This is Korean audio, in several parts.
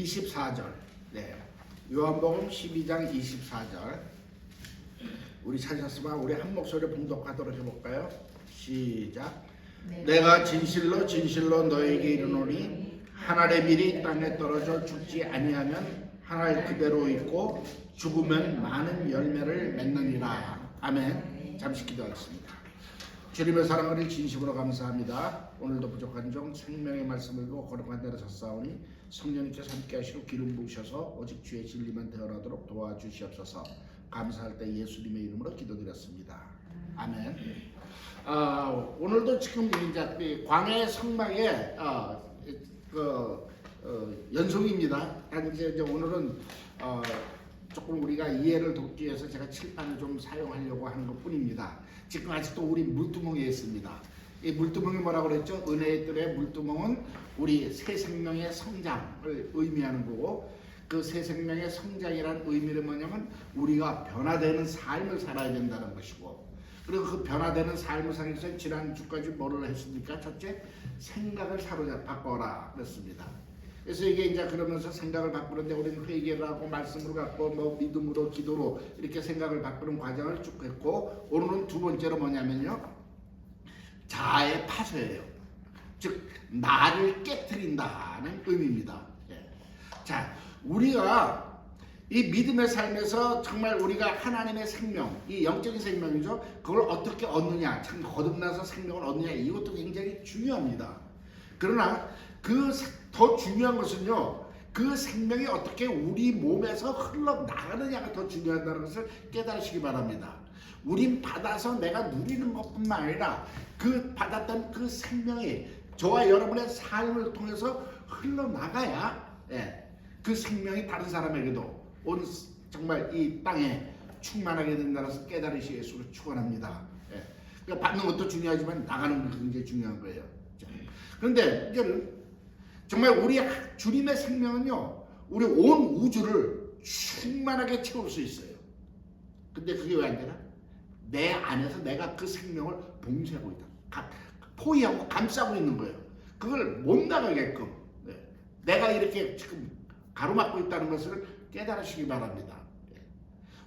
24절. 네. 요한복음 12장 24절. 우리 찾았으면 우리 한 목소리로 봉독하도록 해볼까요? 시작. 내가 진실로 진실로 너에게 이르노니 하늘의 밀이 땅에 떨어져 죽지 아니하면 하늘 그대로 있고 죽으면 많은 열매를 맺느니라. 아멘. 잠시 기도하겠습니다. 주님의 사랑을 진심으로 감사합니다. 오늘도 부족한 종 생명의 말씀을 듣고 거룩한 대로 섰사오니 성령님께서 함께 하시고 기름 부으셔서 오직 주의 진리만 대언하도록 도와주시옵소서. 감사할 때 예수님의 이름으로 기도드렸습니다. 아멘. 오늘도 지금 이제 광야의 성막의 연속입니다. 이제 오늘은 조금 우리가 이해를 돕기 위해서 제가 칠판을 좀 사용하려고 하는 것뿐입니다. 지금 아직도 우리 물두멍에 있습니다. 이 물두멍이 뭐라고 그랬죠? 은혜의 뜰의 물두멍은 우리 새 생명의 성장을 의미하는 거고, 그 새 생명의 성장이라는 의미는 뭐냐면 우리가 변화되는 삶을 살아야 된다는 것이고, 그리고 그 변화되는 삶을 살기 위해서 지난 주까지 뭐를 했습니까? 첫째, 생각을 바꿔라 그랬습니다. 그래서 이게 이제 그러면서 생각을 바꾸는데 우리는 회개를 하고 말씀을 갖고 뭐 믿음으로 기도로 이렇게 생각을 바꾸는 과정을 쭉 했고, 오늘은 두 번째로 뭐냐면요, 자아의 파쇄예요. 즉 나를 깨트린다는 의미입니다. 자, 우리가 이 믿음의 삶에서 정말 우리가 하나님의 생명, 이 영적인 생명이죠. 그걸 어떻게 얻느냐, 참 거듭나서 생명을 얻느냐, 이것도 굉장히 중요합니다. 그러나 그 더 중요한 것은요, 그 생명이 어떻게 우리 몸에서 흘러나가느냐가 더 중요하다는 것을 깨달으시기 바랍니다. 우린 받아서 내가 누리는 것뿐만 아니라 그 받았던 그 생명이 저와 여러분의 삶을 통해서 흘러나가야 그 생명이 다른 사람에게도 온 정말 이 땅에 충만하게 된다는 것을 깨달으시 예수를 축원합니다. 그러니까 받는 것도 중요하지만 나가는 것도 굉장히 중요한 거예요. 그런데 이제는 정말 우리 주님의 생명은요, 우리 온 우주를 충만하게 채울 수 있어요. 근데 그게 왜 안 되나? 내 안에서 내가 그 생명을 봉쇄하고 있다. 포위하고 감싸고 있는 거예요. 그걸 못 나가게끔 내가 이렇게 지금 가로막고 있다는 것을 깨달으시기 바랍니다.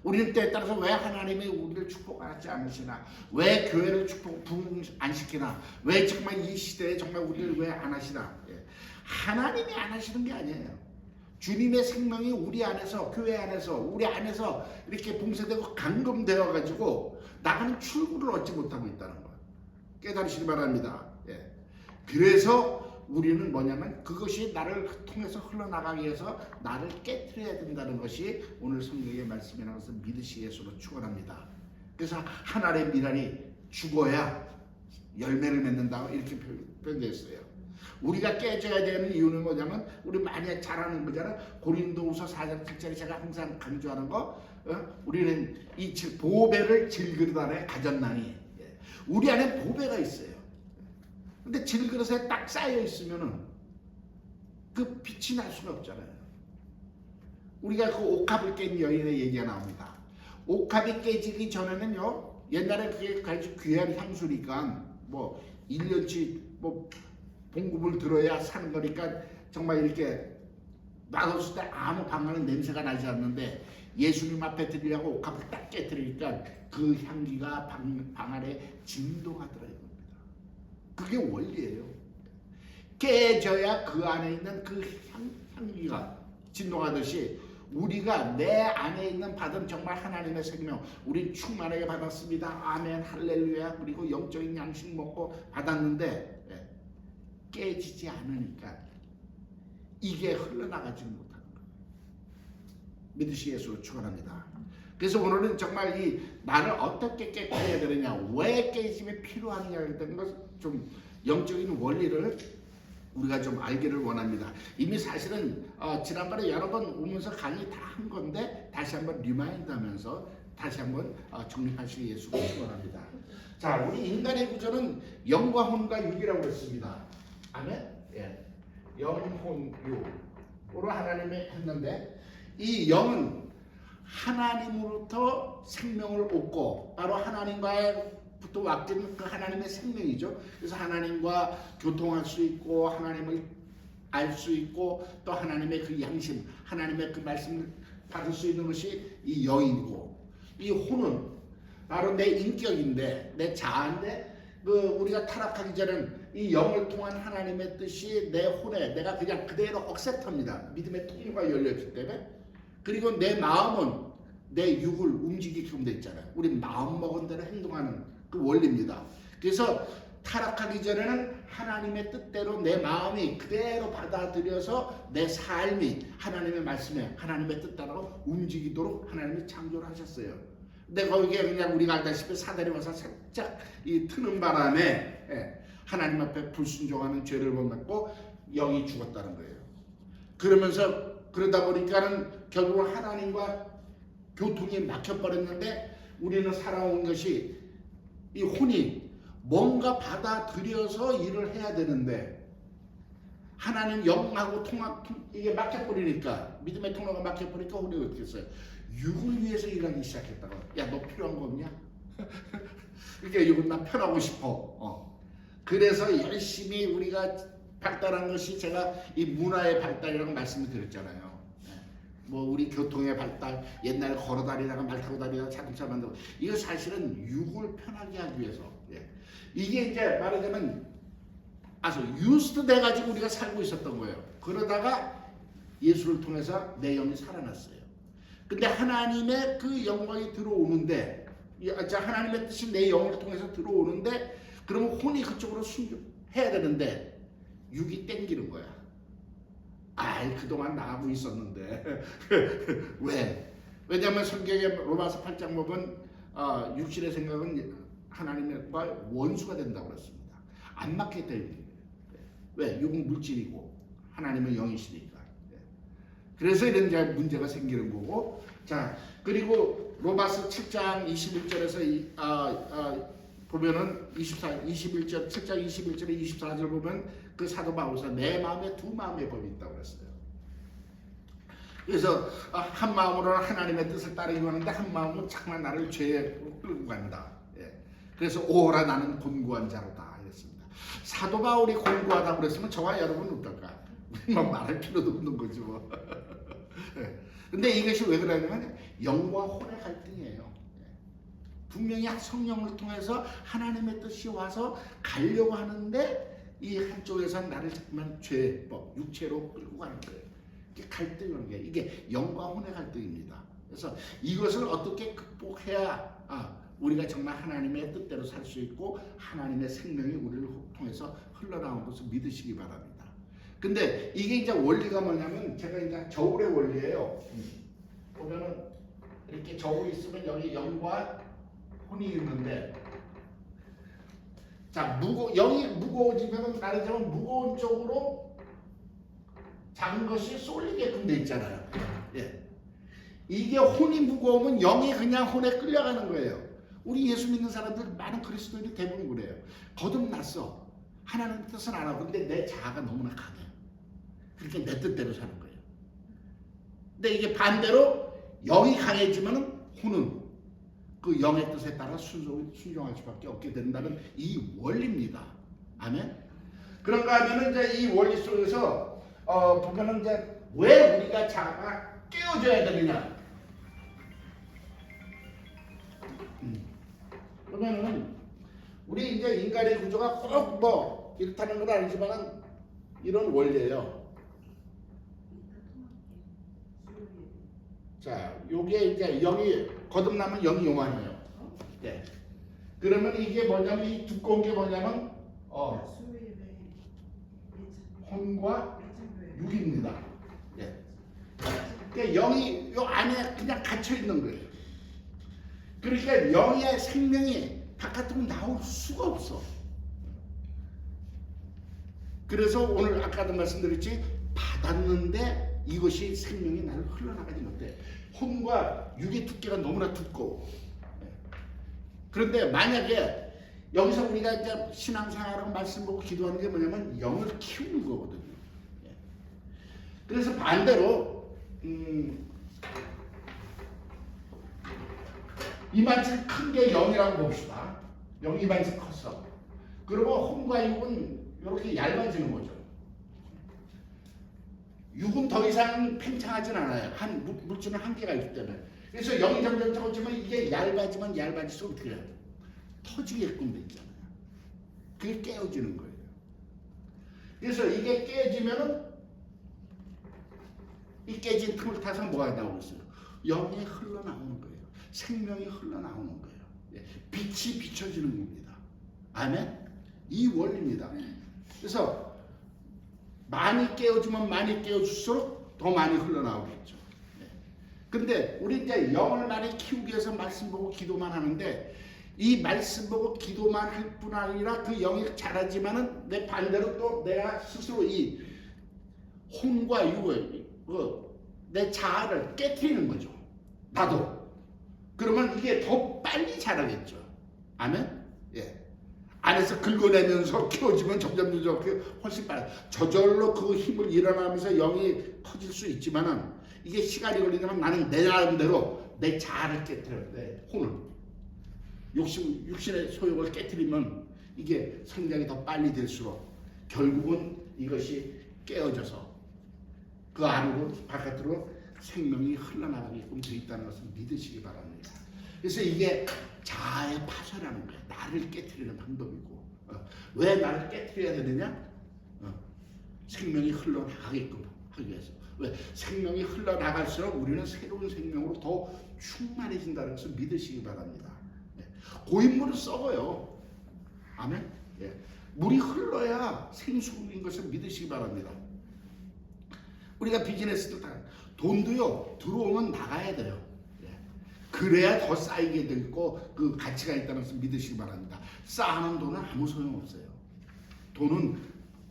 우리는 때에 따라서 왜 하나님이 우리를 축복하지 않으시나, 왜 교회를 축복 안 시키나, 왜 정말 이 시대에 정말 우리를 왜 안 하시나. 하나님이 안 하시는 게 아니에요. 주님의 생명이 우리 안에서, 교회 안에서, 우리 안에서 이렇게 봉쇄되고 감금되어 가지고 나가는 출구를 얻지 못하고 있다는 거 깨달으시기 바랍니다. 그래서 우리는 뭐냐면 그것이 나를 통해서 흘러나가기 위해서 나를 깨트려야 된다는 것이 오늘 성경의 말씀이라는 것을 믿으시기 위해서 축원합니다. 그래서 하늘의 미랄이 죽어야 열매를 맺는다고 이렇게 표현되어 있어요. 우리가 깨져야 되는 이유는 뭐냐면, 우리 많이 잘하는 거잖아. 고린도후서 4장 7절에 제가 항상 강조하는 거, 우리는 이 보배를 질그릇 안에 가졌나니. 우리 안에 보배가 있어요. 근데 질그릇에 딱 쌓여 있으면은 그 빛이 날 수가 없잖아요. 우리가 그 옥합을 깬 여인의 얘기가 나옵니다. 옥합이 깨지기 전에는요, 옛날에 그게 아주 귀한 향수니까 뭐 1년치 뭐 봉급을 들어야 사는 거니까 정말 이렇게 놔뒀을 때 아무 방하는 냄새가 나지 않는데, 예수님 앞에 드리려고 옥합을 딱 깨뜨리니까 그 향기가 방 안에 진동하더라 이겁니다. 그게 원리예요. 깨져야 그 안에 있는 그 향기가 진동하듯이 우리가 내 안에 있는 받은 정말 하나님의 생명, 우린 충만하게 받았습니다. 아멘, 할렐루야. 그리고 영적인 양식 먹고 받았는데 깨지지 않으니까 이게 흘러나가지 못하는 거예요. 믿으시 예수로 축원합니다. 그래서 오늘은 정말 이 나를 어떻게 깨끗해야 되느냐, 왜 깨짐이 필요하느냐에 대한 것을 좀 영적인 원리를 우리가 좀 알기를 원합니다. 이미 사실은 지난번에 여러 번 오면서 강의 다 한 건데 다시 한번 리마인드하면서 다시 한번 정립하시기 예수를 축원합니다. 자, 우리 인간의 구조는 영과 혼과 육이라고 했습니다. 아멘? 영, 혼, 육으로 하나님이 했는데, 이 영은 하나님으로부터 생명을 얻고 바로 하나님과부터 왔던 그 하나님의 생명이죠. 그래서 하나님과 교통할 수 있고 하나님을 알 수 있고 또 하나님의 그 양심, 하나님의 그 말씀을 받을 수 있는 것이 이 영이고, 이 혼은 바로 내 인격인데, 내 자아인데, 우리가 타락하기 전에는 이 영을 통한 하나님의 뜻이 내 혼에 내가 그냥 그대로 억셉트합니다. 믿음의 통로가 열렸기 때문에. 그리고 내 마음은 내 육을 움직이게끔 돼 있잖아요. 우리 마음 먹은 대로 행동하는 그 원리입니다. 그래서 타락하기 전에는 하나님의 뜻대로 내 마음이 그대로 받아들여서 내 삶이 하나님의 말씀에 하나님의 뜻대로 움직이도록 하나님이 창조를 하셨어요. 근데 거기에 그냥 우리가 알다시피 사단이 와서 살짝 이 트는 바람에 하나님 앞에 불순종하는 죄를 범했고 영이 죽었다는 거예요. 그러다 보니까는 결국은 하나님과 교통이 막혀버렸는데, 우리는 살아온 것이 이 혼이 뭔가 받아들여서 일을 해야 되는데, 하나님 영하고 이게 막혀버리니까, 믿음의 통로가 막혀버리니까 혼이 어떻게 했어요? 육을 위해서 일하기 시작했다고. 야, 너 필요한 거 없냐? 그러니까 육은 나 편하고 싶어. 그래서 열심히 우리가 발달한 것이, 제가 이 문화의 발달이라고 말씀을 드렸잖아요. 뭐 우리 교통의 발달, 옛날에 걸어다니다가 말 타고 다니다가 자동차 만들고, 이거 사실은 육을 편하게 하기 위해서. 이게 이제 말하자면 아주 유스트 돼가지고 우리가 살고 있었던 거예요. 그러다가 예수를 통해서 내 영이 살아났어요. 근데 하나님의 그 영광이 들어오는데, 하나님의 뜻이 내 영을 통해서 들어오는데, 그러면 혼이 그쪽으로 순종해야 되는데 육이 땡기는 거야. 그동안 나하고 있었는데. 왜? 왜냐하면 성경에 로마서 8장 보면 육신의 생각은 하나님과 원수가 된다고 그랬습니다. 안 맞게 되는. 왜? 육은 물질이고 하나님은 영이시니까. 그래서 이런 문제가 생기는 거고. 자, 그리고 로마서 7장 21절에서 보면은 7장 21절에 24절 보면 그 사도 바울서 내 마음에 두 마음의 법이 있다고 그랬어요. 그래서 한 마음으로는 하나님의 뜻을 따르기로 하는데, 한 마음은 자꾸만 나를 죄에 끌고 간다. 그래서 오라 나는 곤고한 자로다 이랬습니다. 사도 바울이 곤고하다고 그랬으면 저와 여러분은 어떨까? 우리만 말할 필요도 없는 거죠. 뭐. 근데 이것이 왜 그러냐면 영과 혼의 갈등이에요. 분명히 성령을 통해서 하나님의 뜻이 와서 가려고 하는데, 이 한쪽에서는 나를 자꾸만 죄법, 육체로 끌고 가는 거예요. 이게 갈등이라는 게, 이게 영과 혼의 갈등입니다. 그래서 이것을 어떻게 극복해야 우리가 정말 하나님의 뜻대로 살 수 있고 하나님의 생명이 우리를 통해서 흘러나오는 것을 믿으시기 바랍니다. 근데 이게 이제 원리가 뭐냐면, 제가 이제 저울의 원리예요. 보면은 이렇게 저울이 있으면 여기 영과 혼이 있는데, 자, 영이 무거워지면 말하자면 무거운 쪽으로 작은 것이 쏠리게끔 돼 있잖아요. 이게 혼이 무거우면 영이 그냥 혼에 끌려가는 거예요. 우리 예수 믿는 사람들 많은 그리스도인이 대부분 그래요. 거듭났어. 하나님의 뜻은 안 하고, 근데 내 자아가 너무나 강해. 그렇게 내 뜻대로 사는 거예요. 근데 이게 반대로 영이 강해지면은 혼은 그 영의 뜻에 따라 순종할 수밖에 없게 된다는 이 원리입니다. 아멘. 그런가 하면은 이제 이 원리 속에서 보면은 이제 왜 우리가 자아가 깨어져야 되느냐? 그러면은 우리 이제 인간의 구조가 꼭 뭐 이렇다는 건 아니지만은 이런 원리예요. 자, 요게 이제 영이 거듭나면 영이 용하네요. 그러면 이게 뭐냐면, 이 두꺼운 게 뭐냐면 혼과 육입니다. 그러니까 영이 요 안에 그냥 갇혀 있는 거예요. 그러니까 영의 생명이 바깥으로 나올 수가 없어. 그래서 오늘 아까도 말씀드렸지, 받았는데 이것이 생명이 나를 흘러나가지 못해. 혼과 육의 두께가 너무나 두꺼워. 그런데 만약에 여기서 우리가 이제 신앙생활하고 말씀 보고 기도하는 게 뭐냐면 영을 키우는 거거든요. 그래서 반대로 이만큼 큰 게 영이라고 봅시다. 영이 이만큼 컸어. 그리고 혼과 육은 이렇게 얇아지는 거죠. 육은 더 이상 팽창하진 않아요. 물질은 한계가 있기 때문에. 그래서 영이 점점 터지면 이게 얇아지면 얇아질수록 어떻게 해요? 터지게끔 돼 있잖아요. 그게 깨어지는 거예요. 그래서 이게 깨지면은 이 깨진 틈을 타서 뭐가 나오고 있어요? 영이 흘러나오는 거예요. 생명이 흘러나오는 거예요. 빛이 비춰지는 겁니다. 아멘? 이 원리입니다. 그래서 많이 깨어지면 많이 깨어질수록 더 많이 흘러나오겠죠. 근데 우리 이제 영을 많이 키우기 위해서 말씀 보고 기도만 하는데 이 말씀 보고 기도만 할 뿐 아니라 그 영이 자라지만은 내 반대로 또 내가 스스로 이 혼과 육을 내 자아를 깨트리는 거죠. 나도. 그러면 이게 더 빨리 자라겠죠. 아멘? 예. 안에서 긁어내면서 키워지면 점점 저렇게 훨씬 빨리. 저절로 그 힘을 일어나면서 영이 커질 수 있지만은 이게 시간이 걸리면 나는 내 나름대로 내 자아를 깨트려야 돼. 혼을. 육신의 소욕을 깨트리면 이게 성장이 더 빨리 될수록 결국은 이것이 깨어져서 그 안으로 바깥으로 생명이 흘러나가게끔 되어 있다는 것을 믿으시기 바랍니다. 그래서 이게 자아의 파쇄라는 거예요. 나를 깨트리는 방법이고 왜 나를 깨트려야 되느냐? 생명이 흘러나가게끔 하기 위해서. 왜? 생명이 흘러나갈수록 우리는 새로운 생명으로 더 충만해진다는 것을 믿으시기 바랍니다. 고인물은 썩어요. 아멘? 예. 물이 흘러야 생수인 것을 믿으시기 바랍니다. 우리가 비즈니스도 다 돈도요 들어오면 나가야 돼요. 예. 그래야 더 쌓이게 되고 그 가치가 있다는 것을 믿으시기 바랍니다. 쌓아놓은 돈은 아무 소용없어요. 돈은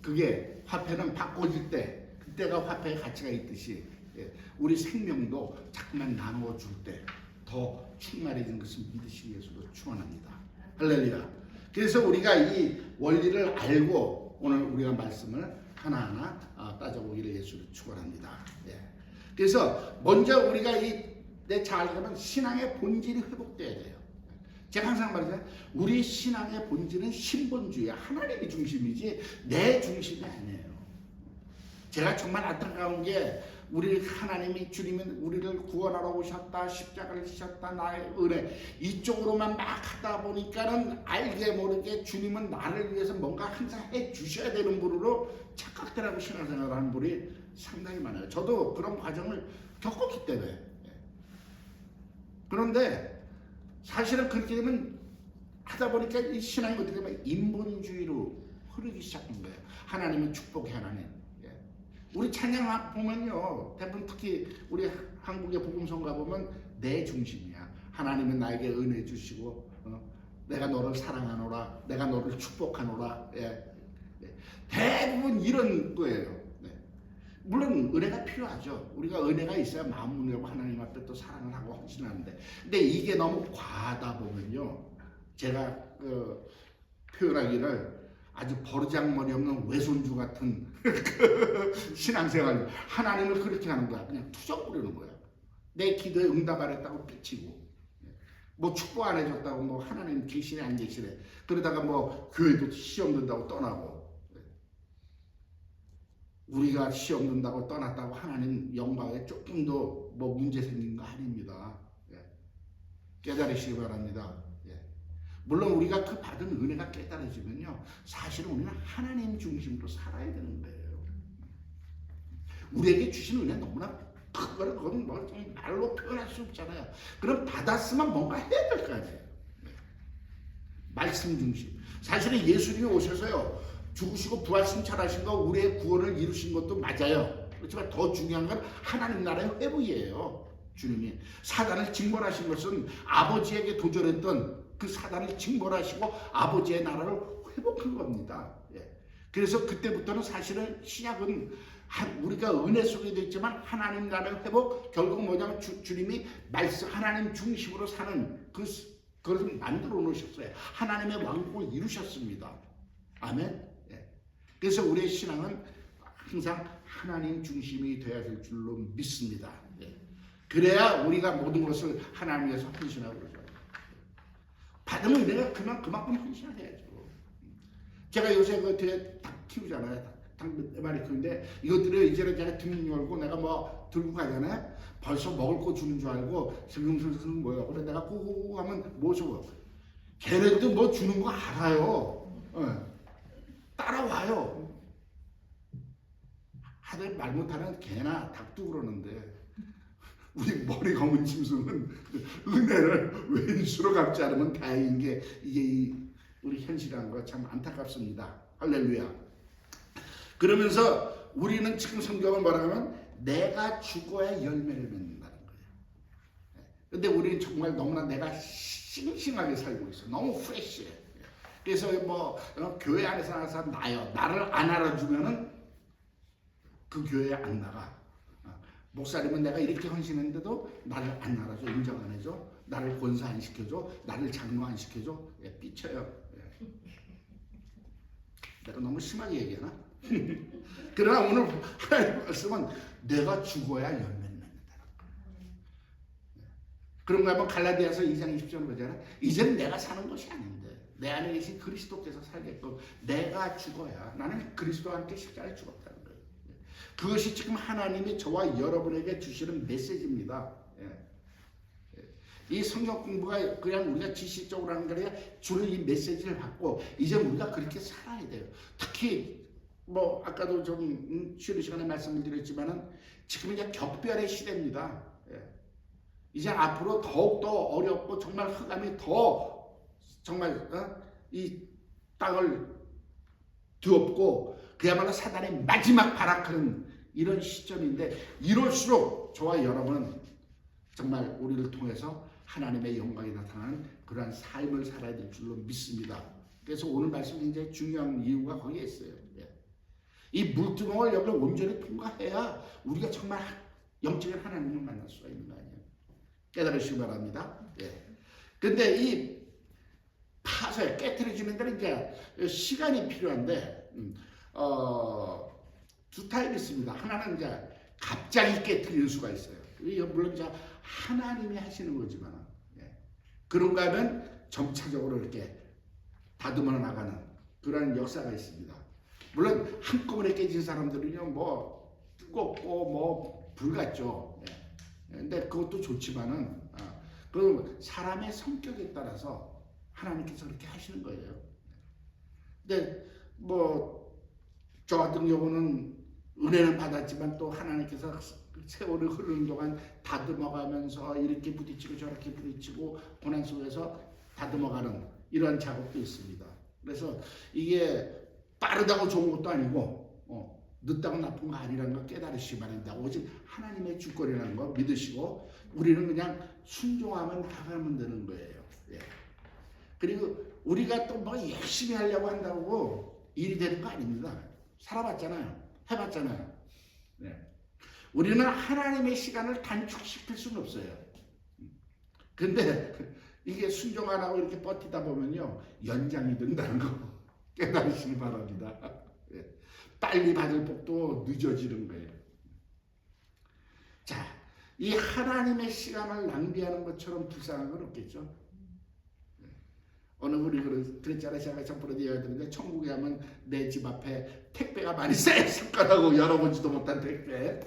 그게 화폐는 바꿔질 때 그때가 화폐의 가치가 있듯이 예. 우리 생명도 자꾸만 나누어 줄 때 더 충만해진 것을 믿으시기 위해서도 축원합니다. 할렐루야. 그래서 우리가 이 원리를 알고 오늘 우리가 말씀을 하나하나 따져보기를 예수를 축원합니다. 예. 그래서 먼저 우리가 내 자아를 가면 신앙의 본질이 회복돼야 돼요. 제가 항상 말하잖아요. 우리 신앙의 본질은 신본주의야. 하나님이 중심이지 내 중심이 아니에요. 제가 정말 안타까운 게 우리 하나님이 주님은 우리를 구원하러 오셨다. 십자가를 지셨다. 나의 은혜. 이쪽으로만 막 하다 보니까는 알게 모르게 주님은 나를 위해서 뭔가 항상 해 주셔야 되는 분으로 착각되라고 신앙생활을 하는 분이 상당히 많아요. 저도 그런 과정을 겪었기 때문에. 그런데 사실은 그렇게 되면 하다 보니까 이 신앙이 어떻게 보면 인본주의로 흐르기 시작한 거예요. 하나님은 축복의 하나님. 우리 찬양 보면요, 대부분 특히 우리 한국의 복음성 가보면 내 중심이야. 하나님은 나에게 은혜 주시고 내가 너를 사랑하노라, 내가 너를 축복하노라. 예. 대부분 이런 거예요. 네. 물론 은혜가 필요하죠. 우리가 은혜가 있어야 마음 문을 열고 하나님 앞에 또 사랑을 하고 헌신하는데, 근데 이게 너무 과하다 보면요, 제가 표현하기를 아주 버르장머리 없는 외손주 같은 신앙생활. 하나님을 그렇게 하는 거야. 그냥 투정 부리는 거야. 내 기도에 응답 안 했다고 삐치고, 뭐 축복 안 해줬다고 뭐 하나님 계시네 안 계시네. 그러다가 뭐 교회도 시험 든다고 떠나고. 우리가 시험 든다고 떠났다고 하나님 영광에 조금도 뭐 문제 생긴 거 아닙니다. 깨달으시기 바랍니다. 물론 우리가 그 받은 은혜가 깨달아지면요, 사실은 우리는 하나님 중심으로 살아야 되는 거예요. 우리에게 주신 은혜 너무나 큰 거를 그건 뭐 말로 표현할 수 없잖아요. 그럼 받았으면 뭔가 해야 될 거 아니에요. 말씀 중심. 사실은 예수님이 오셔서요, 죽으시고 부활 승천하신 거 우리의 구원을 이루신 것도 맞아요. 그렇지만 더 중요한 건 하나님 나라의 회복이에요. 주님이 사단을 징벌하신 것은 아버지에게 도전했던 그 사단을 징벌하시고 아버지의 나라를 회복한 겁니다. 그래서 그때부터는 사실은 시작은 우리가 은혜 속에 있지만 하나님 나라의 회복, 결국 뭐냐면 주님이 말씀 하나님 중심으로 사는 그것을 만들어 놓으셨어요. 하나님의 왕국을 이루셨습니다. 아멘. 그래서 우리의 신앙은 항상 하나님 중심이 되어야 될 줄로 믿습니다. 그래야 우리가 모든 것을 하나님 위해서 헌신하고 그러죠. 받으면 내가 그만큼 헌신해야죠. 제가 요새 그 뒤에 닭 키우잖아요. 당근 네 마리 키우는데 이것들을 이제는 제가 등 열고 내가 뭐 들고 가잖아요. 벌써 먹을 거 주는 줄 알고 슬금슬금 모여. 그래 내가 꾸꾸꾸 하면 모셔. 걔네도 뭐 주는 거 알아요. 따라와요. 하들 말 못하는 개나 닭도 그러는데 우리 머리 검은 짐승은 은혜를 왼수로 갚지 않으면 다행인 게 이게 우리 현실한 거 참 안타깝습니다. 할렐루야. 그러면서 우리는 지금 성경을 뭐라 하면 내가 죽어야 열매를 맺는다는 거예요. 근데 우리는 정말 너무나 내가 싱싱하게 살고 있어. 너무 프레시해. 그래서 뭐 교회 안에서 항상 나를 안 알아주면은 그 교회에 안 나가. 목사님은 내가 이렇게 헌신했는데도 나를 안 알아줘. 인정 안 해줘. 나를 권사 안 시켜줘. 나를 장로 안 시켜줘. 삐쳐요. 내가 너무 심하게 얘기하나? 그러나 오늘 하나님의 말씀은 내가 죽어야 열매를 맺는다. 그런가 하면 갈라디아서 2장 20절 보잖아. 이제는 내가 사는 것이 아닌데 내 안에 계신 그리스도께서 살겠고 내가 죽어야 나는 그리스도와 함께 십자가에 죽었다는 거예요. 그것이 지금 하나님이 저와 여러분에게 주시는 메시지입니다. 이 성경 공부가 그냥 우리가 지식적으로 하는 게 아니라 주는 이 메시지를 받고 이제 우리가 그렇게 살아야 돼요. 특히 뭐 아까도 좀 쉬는 시간에 말씀을 드렸지만은 지금 이제 격변의 시대입니다. 이제 앞으로 더욱더 어렵고 정말 흑암이 더 정말 이 땅을 뒤엎고 그야말로 사단의 마지막 발악하는 이런 시점인데 이럴수록 저와 여러분은 정말 우리를 통해서 하나님의 영광이 나타나는 그러한 삶을 살아야 될 줄로 믿습니다. 그래서 오늘 말씀이 굉장히 중요한 이유가 거기에 있어요. 이 물두멍을 여기를 온전히 통과해야 우리가 정말 영적인 하나님을 만날 수가 있는 거 아니에요. 깨달으시기 바랍니다. 근데 이 파쇄 깨트려지는 데는 이제 시간이 필요한데 두 타입이 있습니다. 하나는 이제 갑자기 깨트리는 수가 있어요. 물론 이제 하나님이 하시는 거지만 그런가 하면 점차적으로 이렇게 다듬어 나가는 그런 역사가 있습니다. 물론 한꺼번에 깨진 사람들은요 뭐 뜨겁고 뭐 불같죠. 근데 그것도 좋지만은 그 사람의 성격에 따라서 하나님께서 그렇게 하시는 거예요. 근데 뭐 저 같은 경우는 은혜는 받았지만 또 하나님께서 세월이 흐르는 동안 다듬어가면서 이렇게 부딪히고 저렇게 부딪히고 고난 속에서 다듬어가는 이러한 작업도 있습니다. 그래서 이게 빠르다고 좋은 것도 아니고 늦다고 나쁜 거 아니라는 걸 깨달으시기 바랍니다. 오직 하나님의 주권이라는 거 믿으시고 우리는 그냥 순종하면 나가면 되는 거예요. 그리고 우리가 또 뭐 열심히 하려고 한다고 일이 되는 거 아닙니다. 살아봤잖아요. 해봤잖아요. 우리는 하나님의 시간을 단축시킬 수는 없어요. 근데 이게 순종 안 하고 이렇게 버티다 보면요 연장이 된다는 거 깨달으시기 바랍니다. 빨리 받을 복도 늦어지는 거예요. 자, 이 하나님의 시간을 낭비하는 것처럼 불쌍한 건 없겠죠. 어느 분이 그랬잖아요. 제가 전번에 얘기했는데 천국에 가면 내 집 앞에 택배가 많이 쌓였을 거라고 열어보지도 못한 택배.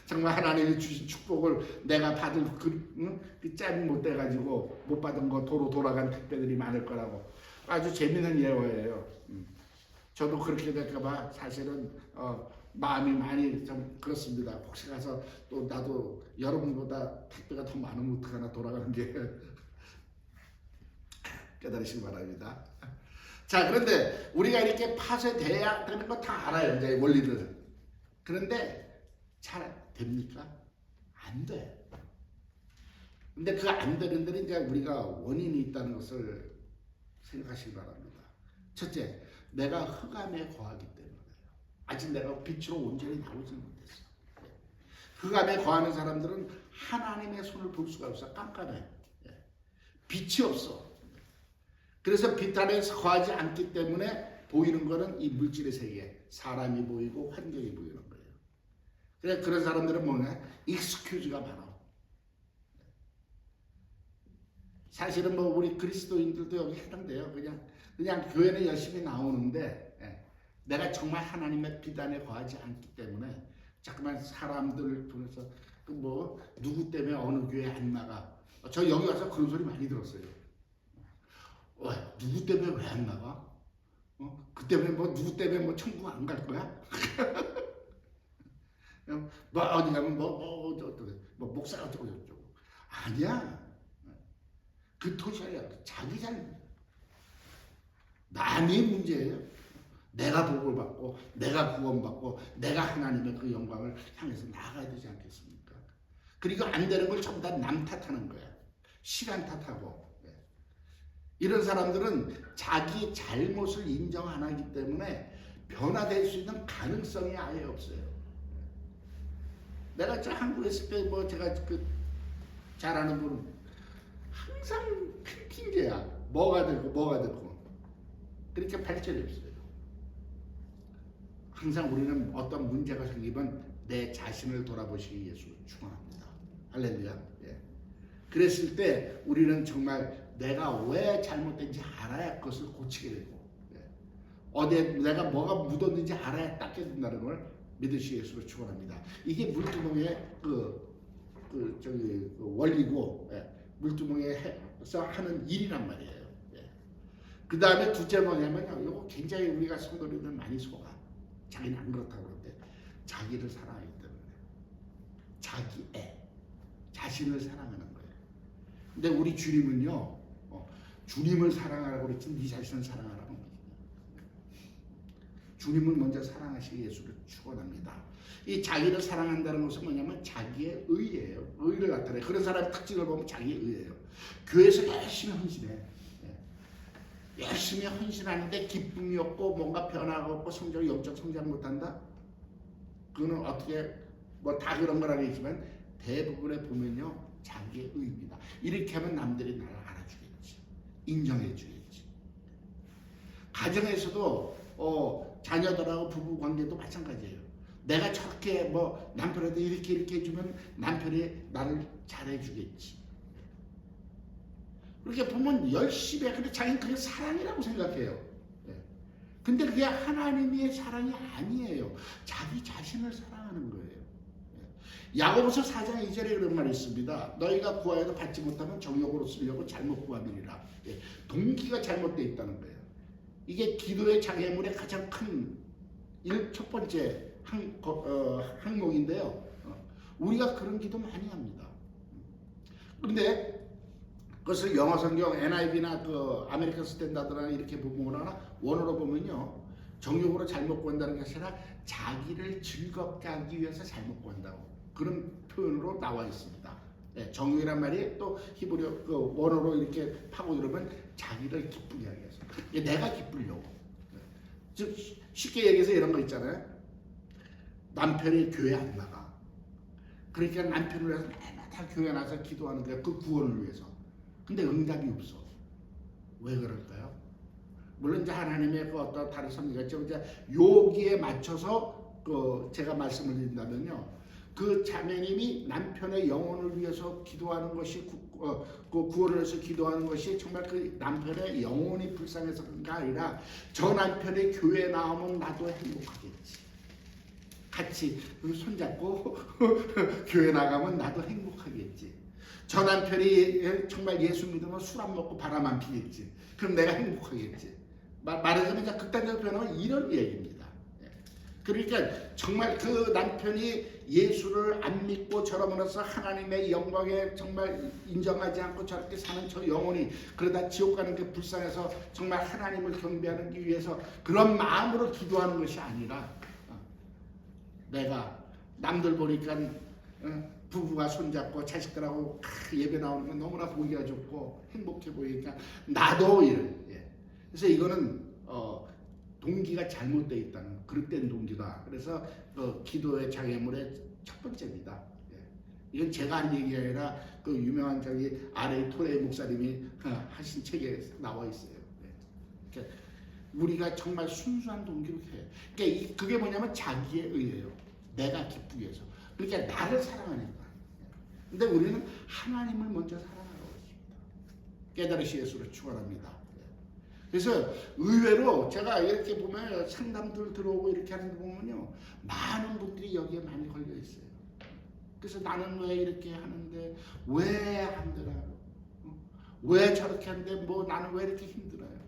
정말 하나님이 주신 축복을 내가 받을 그 짬이 못 돼가지고 못 받은 거 도로 돌아간 택배들이 많을 거라고. 아주 재미있는 예화예요. 저도 그렇게 될까봐 사실은 마음이 많이 좀 그렇습니다. 혹시 가서 또 나도 여러분보다 택배가 더 많으면 어떡하나 돌아가는 게 깨달으시기 바랍니다. 자, 그런데 우리가 이렇게 파쇄돼야 되는 거 다 알아요. 이제 원리를. 그런데 잘 됩니까? 안 돼. 근데 그 안 되는 데는 이제 우리가 원인이 있다는 것을 생각하시기 바랍니다. 첫째, 내가 흑암에 거하기 때문에요. 아직 내가 빛으로 온전히 나오지 못했어. 흑암에 거하는 사람들은 하나님의 손을 볼 수가 없어. 깜깜해. 빛이 없어. 그래서 빛 안에서 거하지 않기 때문에 보이는 거는 이 물질의 세계, 사람이 보이고 환경이 보이는 거예요. 그래서 그런 사람들은 뭐냐? 익스큐즈가 많아. 사실은 뭐 우리 그리스도인들도 여기 해당돼요. 그냥 교회는 열심히 나오는데 내가 정말 하나님의 비단에 거하지 않기 때문에 자꾸만 사람들 통해서 그 뭐 누구 때문에 어느 교회 안 나가. 저 여기 와서 그런 소리 많이 들었어요. 누구 때문에 왜 안 나가? 그 때문에 뭐 누구 때문에 뭐 천국 안 갈 거야? 뭐 어디 가면 뭐 목사 어쩌고 저쩌고. 아니야. 그 토시야. 자기 잘 남의 문제예요. 내가 복을 받고 내가 구원받고 내가 하나님의 그 영광을 향해서 나아가야 되지 않겠습니까? 그리고 안 되는 걸 전부 다 남 탓하는 거야. 시간 탓하고. 이런 사람들은 자기 잘못을 인정 안 하기 때문에 변화될 수 있는 가능성이 아예 없어요. 내가 저 한국에 있을 때 뭐 제가 그 잘 아는 분은 항상 큰 핑계야. 뭐가 되고 그렇게 발전이 없어요. 항상 우리는 어떤 문제가 생기면 내 자신을 돌아보시기 위해서 축원합니다. 할렐루야. 예. 그랬을 때 우리는 정말 내가 왜 잘못된지 알아야 그것을 고치게 되고, 어디에 내가 뭐가 묻었는지 알아야 닦게 된다는 걸 믿으시기 위해서 축원합니다. 이게 물두멍의 그 원리고, 물두멍에서 하는 일이란 말이에요. 그 다음에 둘째 뭐냐면요, 이거 굉장히 우리가 성도님들 많이 속아. 자기는 안 그렇다고 그러는데 자기를 사랑하기 때문에 자신을 사랑하는 거예요. 근데 우리 주님은요, 주님을 사랑하라고 그랬지 네 자신을 사랑하라고 합니다. 주님을 먼저 사랑하시기 예수를 축원합니다. 이 자기를 사랑한다는 것은 뭐냐면 자기의 의예요. 의를 나타내요. 그런 사람의 특징을 보면 자기의 의예요. 교회에서 열심히 헌신해. 열심히 헌신하는데 기쁨이 없고 뭔가 변화가 없고 영적 성장 못한다? 그거는 어떻게 뭐 다 그런 건 아니지만 대부분에 보면요 자기의 의입니다. 이렇게 하면 남들이 나를 알아주겠지, 인정해주겠지. 가정에서도 자녀들하고 부부 관계도 마찬가지예요. 내가 저렇게 뭐 남편한테 이렇게 해주면 남편이 나를 잘해주겠지. 그렇게 보면 열심히 해. 근데 자기는 그게 사랑이라고 생각해요. 근데 그게 하나님의 사랑이 아니에요. 자기 자신을 사랑하는 거예요. 야고보서 4장 2절에 그런 말이 있습니다. 너희가 구하여도 받지 못하면 정욕으로 쓰려고 잘못 구함이니라. 동기가 잘못되어 있다는 거예요. 이게 기도의 장애물의 가장 큰 첫 번째 항목인데요. 우리가 그런 기도 많이 합니다. 그런데 그것을 영어 성경 NIV나 그 아메리칸 스탠다드나 이렇게 보거나 원어로 보면요, 정욕으로 잘못 구한다는 것이 아니라 자기를 즐겁게 하기 위해서 잘못 구한다고 그런 표현으로 나와 있습니다. 정욕이란 말이 또 히브리어 그 원어로 이렇게 파고들으면 자기를 기쁘게 하기 위해서, 내가 기쁘려고. 즉 쉽게 얘기해서 이런 거 있잖아요. 남편이 교회 안 나가. 그러니까 남편을 위해서 매일마다 교회 나서 기도하는 거야. 그 구원을 위해서. 근데 응답이 없어. 왜 그럴까요? 물론 이제 하나님의 그 어떤 다른 섭리가 있죠. 이제 여기에 맞춰서 그 제가 말씀을 드린다면요, 그 자매님이 남편의 영혼을 위해서 기도하는 것이 그 구원을 위해서 기도하는 것이 정말 그 남편의 영혼이 불쌍해서가 아니라 저 남편이 교회 나오면 나도 행복하겠지. 같이 손잡고 교회 나가면 나도 행복하겠지. 저 남편이 정말 예수 믿으면 술 안 먹고 바람 안 피겠지. 그럼 내가 행복하겠지. 말하자면 이제 극단적으로 표현하면 이런 얘기입니다. 그러니까 정말 그 남편이 예수를 안 믿고 저러면서 하나님의 영광에 정말 인정하지 않고 저렇게 사는 저 영혼이 그러다 지옥 가는 게 불쌍해서 정말 하나님을 경배하기 위해서 그런 마음으로 기도하는 것이 아니라, 내가 남들 보니까 부부가 손잡고 자식들하고 예배 나오는 건 너무나 보기가 좋고 행복해 보이니까 나도 이런. 그래서 이거는 동기가 잘못되어 있다는 그릇된 동기다. 그래서 기도의 장애물의 첫 번째입니다. 이건 제가 한 얘기가 아니라 그 유명한 저기 R.A. 토레이 목사님이 하신 책에 나와 있어요. 그러니까 우리가 정말 순수한 동기로 해요. 그러니까 그게 뭐냐면 자기의 의예요. 내가 기쁘기 위해서. 그러니까 나를 사랑하니까. 근데 우리는 하나님을 먼저 사랑하라고 했습니다. 깨달으시 예수를 축원합니다. 그래서 의외로 제가 이렇게 보면 상담들 들어오고 이렇게 하는 거 보면요, 많은 분들이 여기에 많이 걸려 있어요. 그래서 나는 왜 이렇게 하는데 왜 안 되나요? 왜 저렇게 하는데 뭐 나는 왜 이렇게 힘들어요?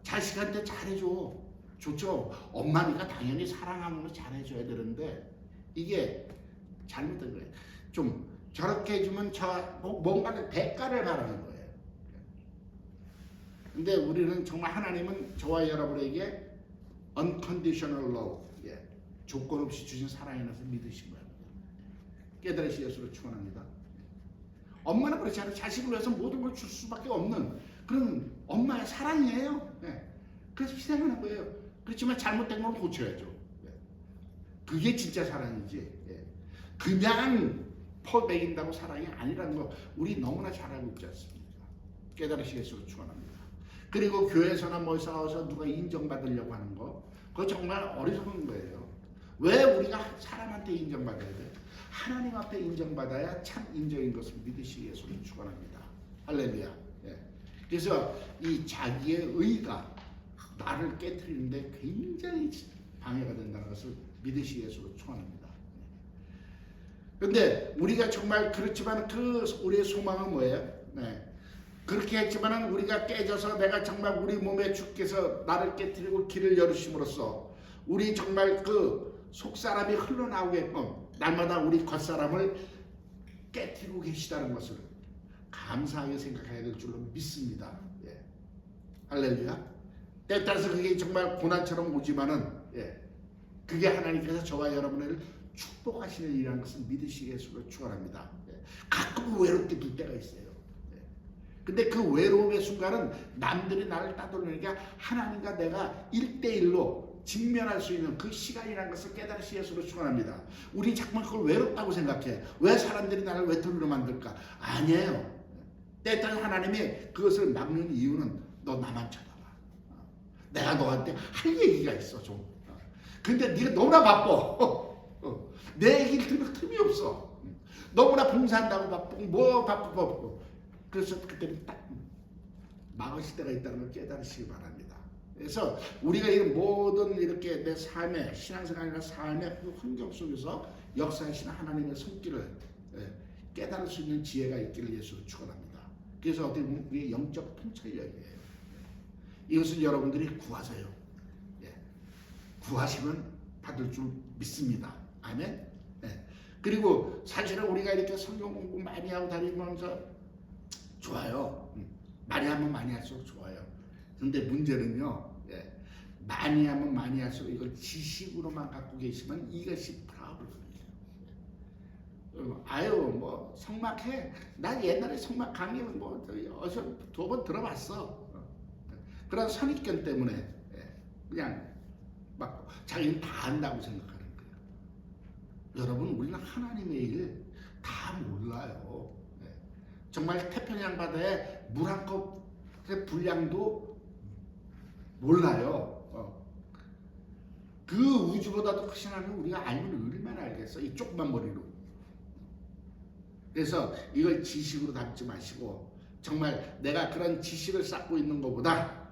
자식한테 잘해줘. 좋죠. 엄마니까 당연히 사랑하는 거 잘해줘야 되는데 이게 잘못된 거예요. 좀 저렇게 해주면 뭔가를 대가를 바라는 거예요. 근데 우리는 정말 하나님은 저와 여러분에게 unconditional love, 조건 없이 주신 사랑이라서 믿으신 거예요. 깨달으시 예수를 축원합니다. 엄마는 그렇지 않아요. 자식을 위해서 모든 걸 줄 수밖에 없는 그런 엄마의 사랑이에요. 그래서 희생하는 거예요. 그렇지만 잘못된 건 고쳐야죠. 그게 진짜 사랑이지. 그냥 퍼먹인다고 사랑이 아니라는 거 우리 너무나 잘 알고 있지 않습니까? 깨달으시 예수를 축원합니다. 그리고 교회에서나 뭐 싸워서 누가 인정받으려고 하는 거, 그거 정말 어리석은 거예요. 왜 우리가 사람한테 인정받아야 돼? 하나님 앞에 인정받아야 참 인정인 것을 믿으시 예수를 축원합니다. 할렐루야. 그래서 이 자기의 의가 나를 깨트리는데 굉장히 방해가 된다는 것을 믿으시 예수를 축원합니다. 그런데 우리가 정말 그렇지만 그 우리의 소망은 뭐예요? 그렇게 했지만은 우리가 깨져서 내가 정말 우리 몸에 주께서 나를 깨트리고 길을 열으심으로써 우리 정말 그 속사람이 흘러나오게끔 날마다 우리 겉사람을 깨트리고 계시다는 것을 감사하게 생각해야 될 줄로 믿습니다. 할렐루야. 때에 따라서 그게 정말 고난처럼 오지만은 그게 하나님께서 저와 여러분을 축복하시는 일이라는 것을 믿으시게 예수를 축원합니다. 가끔 외롭게 될 때가 있어요. 근데 그 외로움의 순간은 남들이 나를 따돌리니까 하나님과 내가 1대1로 직면할 수 있는 그 시간이라는 것을 깨달으시 예수로 축원합니다. 우리 자꾸만 그걸 외롭다고 생각해. 왜 사람들이 나를 외톨이로 만들까? 아니에요. 때에 따라 하나님이 그것을 막는 이유는 너 나만 쳐다봐. 내가 너한테 할 얘기가 있어 좀. 근데 네가 너무나 바빠. 내 얘기를 들을 틈이 없어. 너무나 봉사한다고 바쁘고 뭐 바쁘고. 그래서 그때는 딱 막으실 때가 있다는 걸 깨달으시기 바랍니다. 그래서 우리가 이런 모든 이렇게 내 삶의 신앙생활이나 삶의 그 환경 속에서 역사하시는 하나님의 손길을 깨달을 수 있는 지혜가 있기를 예수로 축원합니다. 그래서 어떻게 보면 우리의 영적 통찰력이에요. 이것을 여러분들이 구하세요. 구하시면 받을 줄 믿습니다. 아멘. 그리고 사실은 우리가 이렇게 성경 공부 많이 하고 다니면서 좋아요. 많이 하면 많이 할수록 좋아요. 근데 문제는요, 많이 하면 많이 할수록 이걸 지식으로만 갖고 계시면 이것이 프라블럼이에요. 아유, 뭐 성막해. 난 옛날에 성막 강의 뭐 어디서 2번 들어봤어. 그런 선입견 때문에 그냥 막 자기는 다 안다고 생각하는 거예요. 여러분, 우리는 하나님의 일 다 몰라요. 정말 태평양 바다에 물 한 컵의 분량도 몰라요. 그 우주보다도 크신 하나님을 우리가 알면 얼마나 알겠어. 이 조그만 머리로. 그래서 이걸 지식으로 담지 마시고 정말 내가 그런 지식을 쌓고 있는 것보다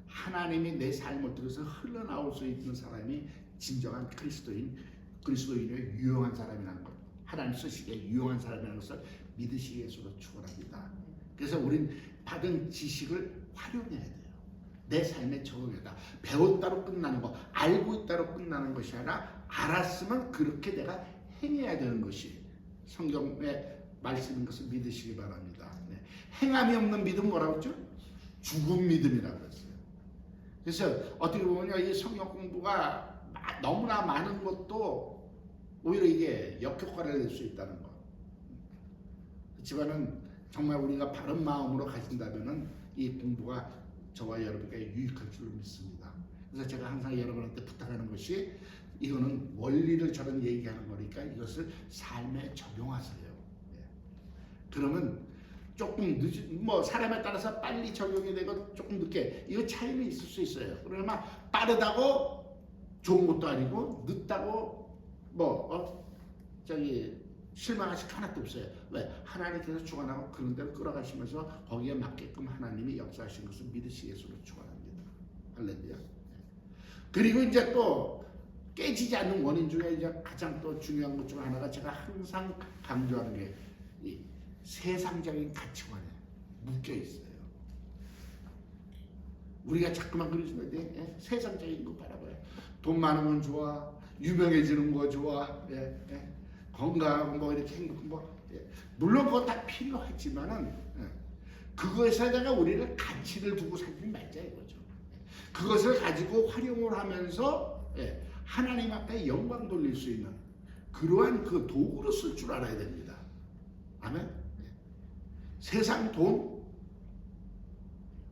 하나님이 내 삶을 통해서 흘러나올 수 있는 사람이 진정한 그리스도인의 유용한 사람이라는 것, 하나님 쓰시기에 유용한 사람이라는 것을 믿으시기 위해서로 축원합니다. 그래서 우린 받은 지식을 활용해야 돼요. 내 삶에 적용해다. 배웠다로 끝나는 거, 알고 있다로 끝나는 것이 아니라 알았으면 그렇게 내가 행해야 되는 것이 성경의 말씀인 것을 믿으시기 바랍니다. 행함이 없는 믿음 뭐라고 했죠? 죽은 믿음이라고 했어요. 그래서 어떻게 보면 이 성경 공부가 너무나 많은 것도 오히려 이게 역효과를 낼 수 있다는 것. 그렇지만은 정말 우리가 바른 마음으로 가진다면은 이 공부가 저와 여러분에게 유익할 줄 믿습니다. 그래서 제가 항상 여러분한테 부탁하는 것이 이거는 원리를 저는 얘기하는 거니까 이것을 삶에 적용하세요. 그러면 조금 뭐 사람에 따라서 빨리 적용이 되고 조금 늦게 이거 차이는 있을 수 있어요. 그러나 빠르다고 좋은 것도 아니고 늦다고 실망하실 거 하나도 없어요. 왜? 하나님께서 주관하고 그런 대로 끌어가시면서 거기에 맞게끔 하나님이 역사하시는 것을 믿으시 예수로 축원합니다. 할렐루야. 그리고 이제 또 깨지지 않는 원인 중에 이제 가장 또 중요한 것 중 하나가 제가 항상 강조하는 게 이 세상적인 가치관에 묶여 있어요. 우리가 자꾸만 그러시는데 세상적인 거 바라봐요. 돈 많으면 좋아, 유명해지는 거 좋아, 건강하고 뭐 이렇게 행복한 거, 물론 그거 다 필요하지만은 그것에다가 우리를 가치를 두고 살지 말자 이거죠. 그것을 가지고 활용을 하면서 하나님 앞에 영광 돌릴 수 있는 그러한 그 도구로 쓸 줄 알아야 됩니다. 아멘. 세상 돈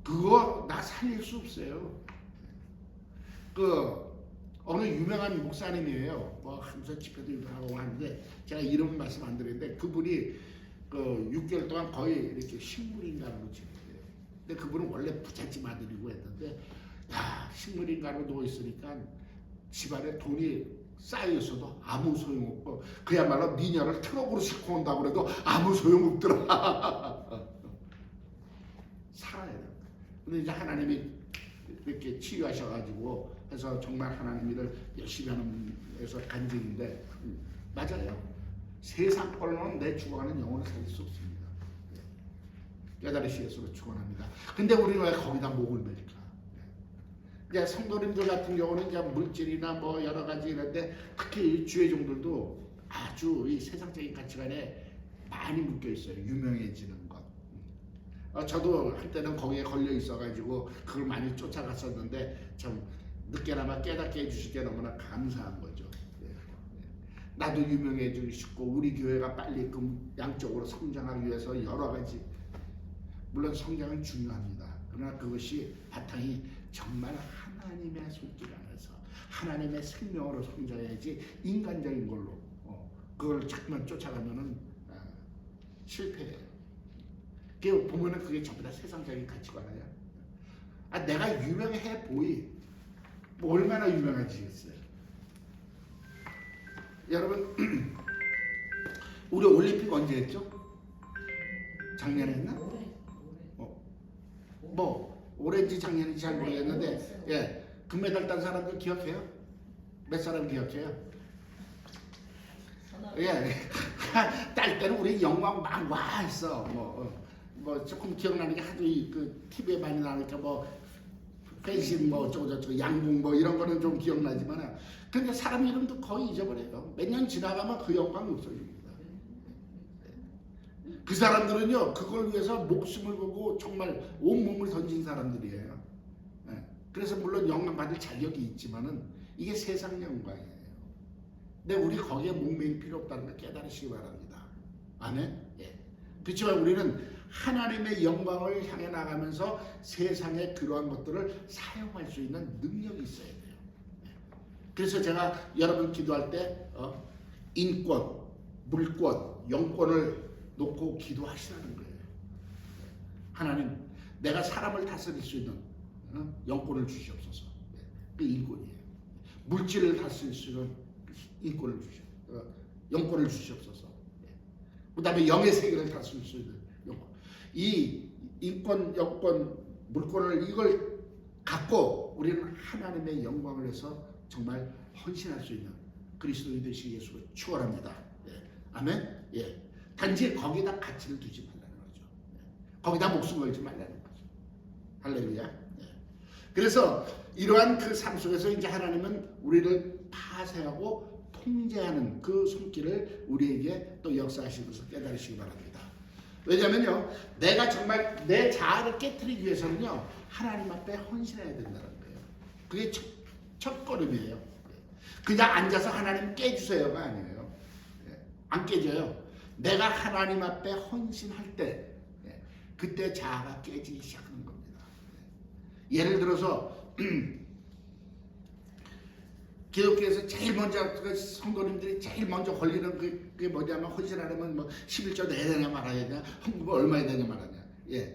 그거 나 살릴 수 없어요. 그 어느 유명한 목사님이에요. 뭐 항상 집회도 하고 하는데 제가 이름 말씀 안 드리는데 그분이 그 6개월 동안 거의 이렇게 식물인간으로 지냈어요. 근데 그분은 원래 부잣집 아들이고 했는데 야 식물인간으로 누워 있으니까 집안에 돈이 쌓여 있어도 아무 소용없고 그야말로 미녀를 트럭으로 싣고 온다고 그래도 아무 소용없더라. 살아야 돼. 근데 이제 하나님이 이렇게 치유하셔가지고 해서 정말 하나님을 열심히 하는 데서 간증인데 맞아요. 세상 걸로는 내 죽어가는 영혼을 살릴 수 없습니다. 깨달으시 예수로 축원합니다. 근데 우리는 왜 거기다 목을 맬까? 이제 성도님들 같은 경우는 이제 물질이나 뭐 여러 가지 이런데 특히 주의종들도 아주 이 세상적인 가치관에 많이 묶여 있어요. 유명해지는 것. 저도 한때는 거기에 걸려 있어가지고 그걸 많이 쫓아갔었는데 참 늦게나마 깨닫게 해주실 게 너무나 감사한 거죠. 나도 유명해지고 싶고 우리 교회가 빨리 그 양쪽으로 성장하기 위해서 여러 가지 물론 성장은 중요합니다. 그러나 그것이 바탕이 정말 하나님의 손길 안에서 하나님의 생명으로 성장해야지 인간적인 걸로 그걸 자꾸만 쫓아가면은 실패해요. 그 보면은 그게 전부 다 세상적인 가치관이야. 내가 유명해 보이 뭐 얼마나 유명해지겠어요. 여러분 우리 올림픽 언제 했죠? 작년에 했나? 뭐 올해인지 작년인지 잘 모르겠는데 금메달 딴 사람들 기억해요? 몇 사람 기억해요? 딸 때는 우리 영광 막 와 있어. 뭐 조금 기억나는 게 하도 그 TV에 많이 나오니까 뭐 펜싱 뭐 어쩌고 양궁 뭐 이런 거는 좀 기억나지만 근데 사람 이름도 거의 잊어버려요. 몇 년 지나가면 그 영광이 없어집니다. 그 사람들은요 그걸 위해서 목숨을 걸고 정말 온몸을 던진 사람들이에요. 그래서 물론 영광 받을 자격이 있지만은 이게 세상 영광이에요. 근데 우리 거기에 목매일 필요 없다는 걸 깨달으시기 바랍니다. 아멘. 그렇지만 우리는 하나님의 영광을 향해 나가면서 세상의 그러한 것들을 사용할 수 있는 능력이 있어야 돼요. 그래서 제가 여러분 기도할 때 인권, 물권, 영권을 놓고 기도하시라는 거예요. 하나님, 내가 사람을 다스릴 수 있는 영권을 주시옵소서. 그 인권이에요. 물질을 다스릴 수 있는 인권을 영권을 주시옵소서. 그 다음에 영의 세계를 다스릴 수 있는 영권. 이 인권, 영권, 물권을 이걸 갖고 우리는 하나님의 영광을 해서 정말 헌신할 수 있는 그리스도인 되시 예수를 축원합니다. 아멘. 단지 거기다 가치를 두지 말라는 거죠. 거기다 목숨 걸지 말라는 거죠. 할렐루야. 그래서 이러한 그 삶 속에서 이제 하나님은 우리를 파쇄하고 통제하는 그 손길을 우리에게 또 역사하시는 것을 깨달으시기 바랍니다. 왜냐면요, 내가 정말 내 자아를 깨트리기 위해서는요, 하나님 앞에 헌신해야 된다는 거예요. 그게 첫 걸음이에요. 그냥 앉아서 하나님 깨주세요가 아니에요. 안 깨져요. 내가 하나님 앞에 헌신할 때, 그때 자아가 깨지기 시작하는 겁니다. 예를 들어서 기독교에서 제일 먼저 성도님들이 제일 먼저 걸리는 그게 뭐냐면 헌신하려면 뭐 11조 내야 되냐 말아야 되냐 헌금을 얼마 해야 되냐 말아야 되냐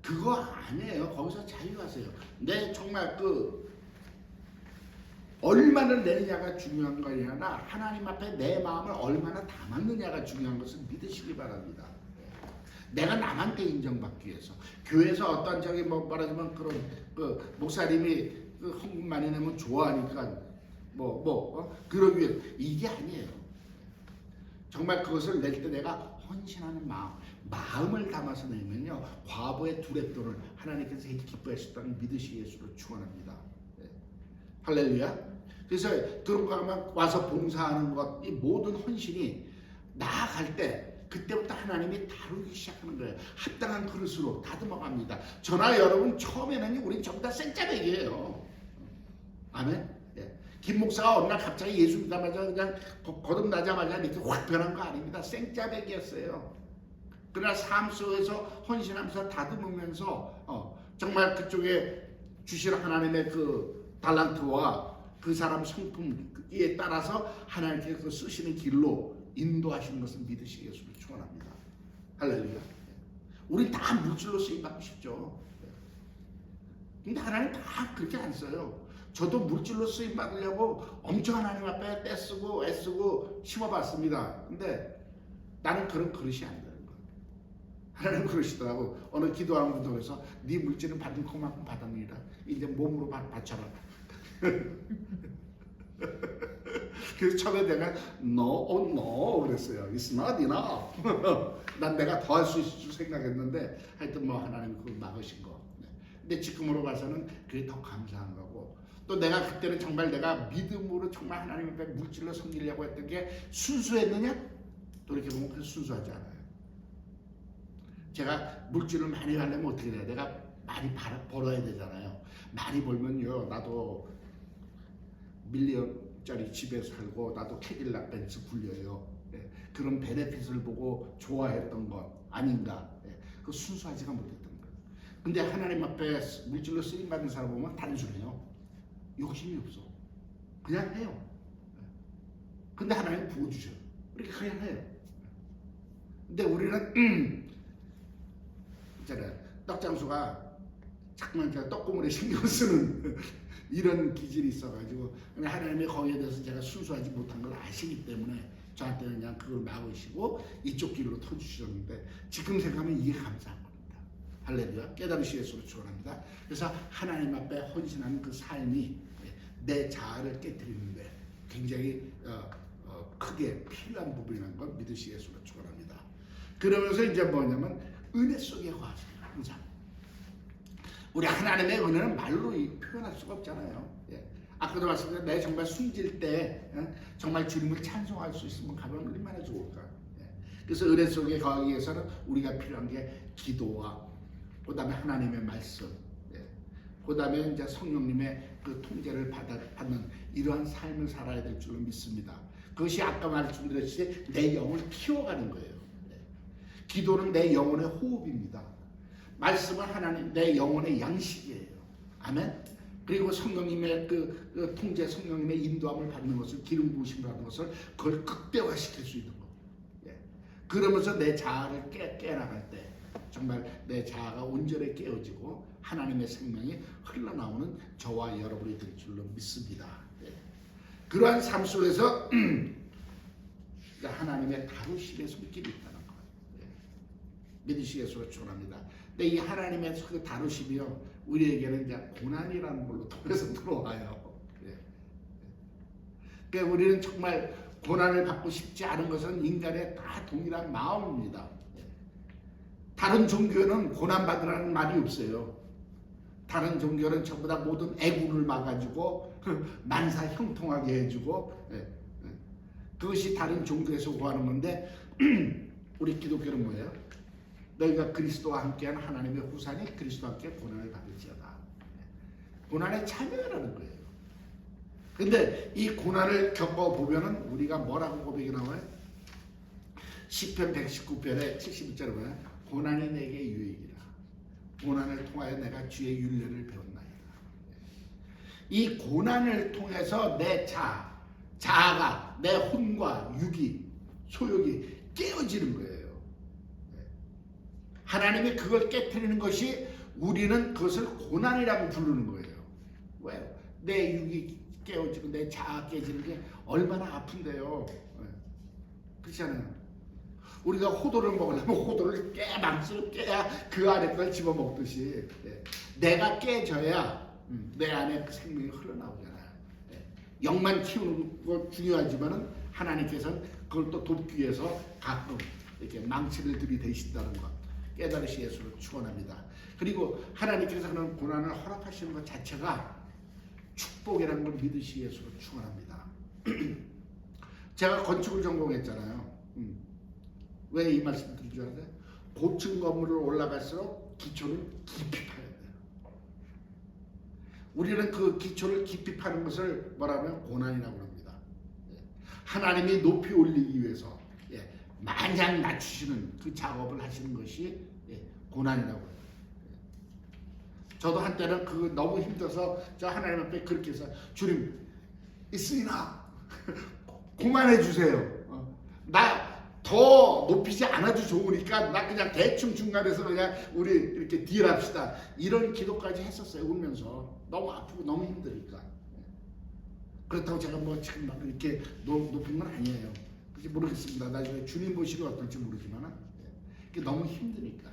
그거 아니에요. 거기서 자유하세요. 내 정말 그 얼마나 내느냐가 중요한 것이 아니라 하나님 앞에 내 마음을 얼마나 담았느냐가 중요한 것을 믿으시기 바랍니다. 내가 남한테 인정받기 위해서 교회에서 어떤 저기 뭐 말하자면 그런 그 목사님이 그 헌금 많이 내면 좋아하니까 그러기 위해 이게 아니에요. 정말 그것을 낼 때 내가 헌신하는 마음을 담아서 내면요 과부의 두렙돈을 하나님께서 기뻐하셨다는 믿으시 예수로 축원합니다. 할렐루야. 그래서 그런 거 하면 와서 봉사하는 것, 이 모든 헌신이 나아갈 때 그때부터 하나님이 다루기 시작하는 거예요. 합당한 그릇으로 다듬어갑니다. 저나 여러분 처음에는 우리 전부 다 생짜배기예요. 아멘. 예. 김 목사가 어느 날 갑자기 예수 믿자마자 그냥 거듭나자마자 이렇게 확 변한 거 아닙니다. 생짜배기였어요. 그러나 삶 속에서 헌신하면서 다듬으면서 정말 그쪽에 주실 하나님의 그 달란트와 그 사람 성품에 따라서 하나님께서 쓰시는 길로 인도하시는 것을 믿으시겠습니다. 축원합니다. 할렐루야. 우리 다 물질로 쓰임 받고 싶죠. 근데 하나님 다 그렇게 안 써요. 저도 물질로 쓰임 받으려고 엄청 하나님 앞에 떼쓰고 애쓰고 심어봤습니다. 근데 나는 그런 그릇이 안 되는 거예요. 하나님 그러시더라고. 어느 기도하는 분도 그래서 네 물질은 받은 그만큼 받았느니라. 이제 몸으로 바쳐라. 그래서 처음에 내가 no 그랬어요. It's not enough. 난 내가 더 할 수 있을 줄 생각했는데 하여튼 뭐 하나님 그걸 막으신 거. 근데 지금으로 봐서는 그게 더 감사한 거고 또 내가 그때는 정말 내가 믿음으로 정말 하나님 앞에 물질로 섬기려고 했던 게 순수했느냐? 또 이렇게 보면 그 순수하지 않아요. 제가 물질을 많이 하려면 어떻게 돼요? 내가 많이 벌어야 되잖아요. 많이 벌면요 나도 밀리언짜리 집에 살고 나도 캐딜락 벤츠 굴려요. 그런 베네핏을 보고 좋아했던 것 아닌가. 그 순수하지가 못했던 거예요. 근데 하나님 앞에 물질로 쓰임받는 사람 보면 단순해요. 욕심이 없어. 그냥 해요. 근데 하나님 부어주셔요. 이렇게 그냥 해요. 근데 우리는 있잖아요. 떡장수가 자꾸만 제가 떡고물에 신경 쓰는 이런 기질이 있어가지고 하나님의 거기에 대해서 제가 순수하지 못한 걸 아시기 때문에 저한테는 그냥 그걸 막으시고 이쪽 길로 터주셨는데 지금 생각하면 이게 감사한 겁니다. 할렐루야. 깨달으시 예수로 축원합니다. 그래서 하나님 앞에 헌신하는 그 삶이 내 자아를 깨뜨리는데 굉장히 크게 필요한 부분이라는 걸 믿으시 예수로 축원합니다. 그러면서 이제 뭐냐면 은혜 속에 거하세요. 항상 우리 하나님의 은혜는 말로 표현할 수가 없잖아요. 아까도 말씀드렸는데 내가 정말 숨질 때 정말 주님을 찬송할 수 있으면 가면 얼마나 좋을까. 그래서 은혜 속에 거하기 위해서는 우리가 필요한 게 기도와 그 다음에 하나님의 말씀, 그 다음에 이제 성령님의 그 통제를 받는 이러한 삶을 살아야 될 줄로 믿습니다. 그것이 아까 말씀드렸듯이 내 영을 키워가는 거예요. 기도는 내 영혼의 호흡입니다. 말씀은 하나님 내 영혼의 양식이에요. 아멘. 그리고 성령님의 그 통제, 성령님의 인도함을 받는 것을 기름 부으심을 받는 것을 그걸 극대화시킬 수 있는 거. 그러면서 내 자아를 깨나갈 때 정말 내 자아가 온전히 깨어지고 하나님의 생명이 흘러나오는 저와 여러분이 될 줄로 믿습니다. 그러한 삶 속에서 하나님의 다루심의 손길이 있다는 것. 믿으시겠으로 축원합니다. 근데 이 하나님의 그 다루심이요 우리에게는 이제 고난이라는 걸로 통해서 들어와요. 그러니까 우리는 정말 고난을 받고 싶지 않은 것은 인간의 다 동일한 마음입니다. 다른 종교는 고난 받으라는 말이 없어요. 다른 종교는 전부 다 모든 애군을 막아주고 만사 형통하게 해주고 그것이 다른 종교에서 구하는 건데 우리 기독교는 뭐예요? 너희가 그리스도와 함께한 하나님의 후사니 그리스도와 함께 고난을 받을지어다. 고난에 참여하라는 거예요. 근데 이 고난을 겪어보면은 우리가 뭐라고 고백이 나와요? 시편 119편에 71절에 보면 고난이 내게 유익이라. 고난을 통하여 내가 주의 율례를 배웠나이다. 이 고난을 통해서 내 자아가 내 혼과 육이 소욕이 깨어지는 거예요. 하나님이 그걸 깨트리는 것이 우리는 그것을 고난이라고 부르는 거예요. 왜요? 내 육이 깨어지고 내 자아 깨지는 게 얼마나 아픈데요. 예. 그렇잖아요. 우리가 호도를 먹으려면 호도를 망치로 깨야 그 안에 걸 집어먹듯이 내가 깨져야 내 안에 그 생명이 흘러나오잖아요. 영만 키우는 거 중요하지만은 하나님께서는 그걸 또 돕기 위해서 가끔 이렇게 망치를 들이대신다는 것 깨달으시 예수를 축원합니다. 그리고 하나님께서 그런 고난을 허락하시는 것 자체가 축복이라는 걸 믿으시 예수를 축원합니다. 제가 건축을 전공했잖아요. 왜 이 말씀 드린 줄 아세요? 고층 건물을 올라갈수록 기초를 깊이 파야 돼요. 우리는 그 기초를 깊이 파는 것을 뭐라면 고난이라고 합니다. 하나님이 높이 올리기 위해서 만장 낮추시는 그 작업을 하시는 것이 고난이라고 해요. 저도 한때는 그 너무 힘들어서 저 하나님 앞에 그렇게 해서 주님 있으나 그만해 주세요. 나 더 높이지 않아도 좋으니까 나 그냥 대충 중간에서 그냥 우리 이렇게 딜합시다. 이런 기도까지 했었어요. 울면서 너무 아프고 너무 힘드니까. 그렇다고 제가 뭐 지금 막 이렇게 높인 건 아니에요. 그렇지 모르겠습니다. 나중에 주님 보시기 어떨지 모르지만 그게 너무 힘드니까.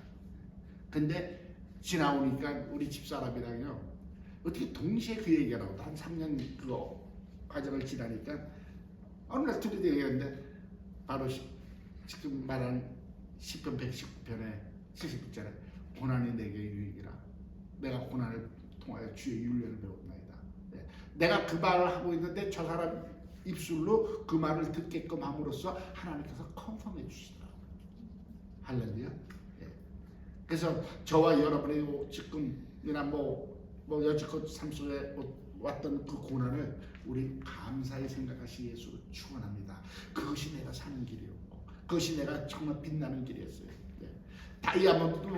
근데 지나오니까 우리 집사람이랑요 어떻게 동시에 그 얘기가 나오다 한 3년 그 과정을 지나니까 어느 날 둘이 얘기했는데 바로 지금 말한 10편 119편에 70절에 고난이 내게 유익이라 내가 고난을 통하여 주의 윤례를 배웠나이다. 내가 그 말을 하고 있는데 저 사람 입술로 그 말을 듣게끔 함으로써 하나님께서 컨펌해 주시더라고요. 할렐루야. 그래서 저와 여러분의 지금이나 뭐 여지껏 삶 속에 왔던 그 고난을 우리 감사히 생각하시 예수를 축원합니다. 그것이 내가 사는 길이었고 그것이 내가 정말 빛나는 길이었어요. 다이아몬드도